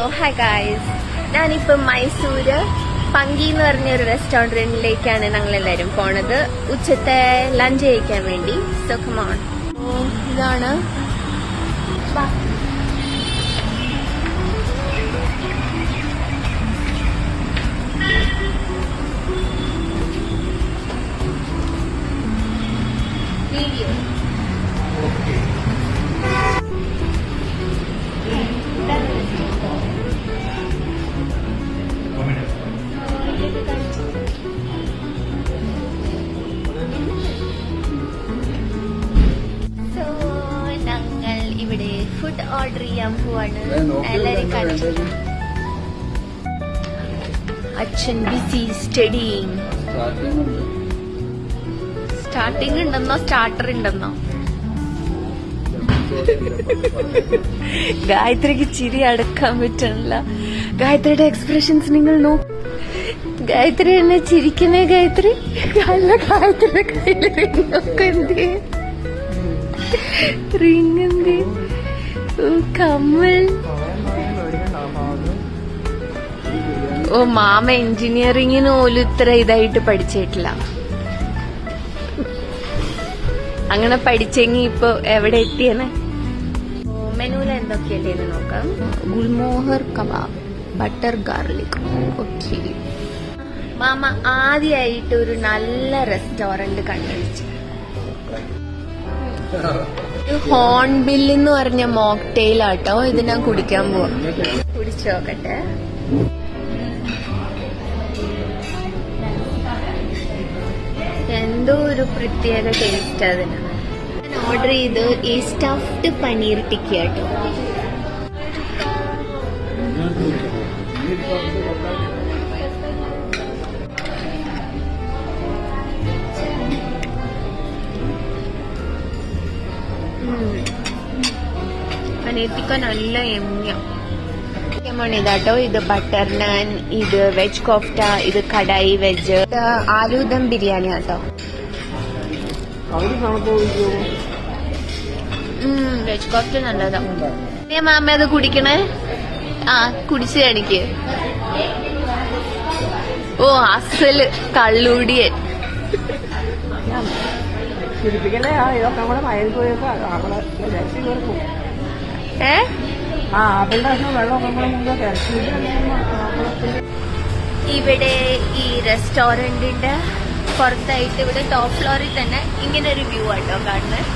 Hi guys, ഞാനിപ്പോൾ മൈസൂര് പങ്കി എന്ന് പറഞ്ഞൊരു റെസ്റ്റോറൻറ്റിലേക്കാണ് ഞങ്ങളെല്ലാവരും പോണത് ഉച്ചത്തെ ലഞ്ച് കഴിക്കാൻ വേണ്ടി. So come on. ഇതാണ് വീഡിയോ. ഇവിടെ ഫുഡ് ഓർഡർ ചെയ്യാൻ പോവാണ്. എല്ലാരും കഴിച്ചു. അച്ഛൻ ബിസി സ്റ്റഡിയിങ്. സ്റ്റാർട്ടിങ് ഉണ്ടെന്നോ സ്റ്റാർട്ടർ ഉണ്ടെന്നോ? ഗായത്രിക്ക് ചിരി അടക്കാൻ പറ്റണില്ല. ഗായത്രിയുടെ എക്സ്പ്രഷൻസ് നിങ്ങൾ നോക്ക്. ഗായത്രി എന്നെ ചിരിക്കുന്നേ. ഗായത്രി അല്ല, ഗായത്രിയുടെ കയ്യിൽ റിങ്ങൊക്കെ എന്ത് റിങ് എന്ത് കമ്മൽ. ഓ, മാമ എഞ്ചിനീയറിങ്ങിന് പോലും ഇത്ര ഇതായിട്ട് പഠിച്ചിട്ടില്ല. അങ്ങനെ പഠിച്ചെങ്കി ഇപ്പൊ എവിടെ എത്തിയെന്ന്. മെനുവിൽ എന്തൊക്കെയല്ലേന്ന് നോക്കാം. Gulmohar kebab, butter garlic. Okay, മാമ ആദ്യമായിട്ട് ഒരു നല്ല റെസ്റ്റോറന്റ് കണ്ടുപിടിച്ചു. ഹോൺബിൽ എന്ന് പറഞ്ഞ മോക്ടെയിലാട്ടോ. ഇത് ഞാൻ കുടിക്കാൻ പോവാ. കുടിച്ചു നോക്കട്ടെ. എന്തോ ഒരു പ്രത്യേക ടേസ്റ്റ് അതിന്. ഞാൻ ഓർഡർ ചെയ്ത് ഈ സ്റ്റഫ്ഡ് പനീർ ടിക്ക കേട്ടോ. പനീർ ടിക്ക നല്ല എമ്മിയ. ഇതാട്ടോ. ഇത് ബട്ടർ നാൻ, ഇത് വെജ് കോഫ്റ്റ, ഇത് കടായി വെജ്, ആലൂദം ബിരിയാണി ആട്ടോ. വെജ് കോഫ്റ്റ നല്ലതാ. മാമ അത് കുടിക്കണേ. ആ, കുടിച്ചു കാണിക്ക്. ഓ, അസല് കള്ളുടിയൻ. ഇവിടെ ഈ റെസ്റ്റോറന്റിന്റെ പുറത്തായിട്ട് ഇവിടെ ടോപ്പ് ഫ്ലോറിൽ തന്നെ ഇങ്ങനെ ഒരു വ്യൂ ആട്ടോ കാണുന്നത്.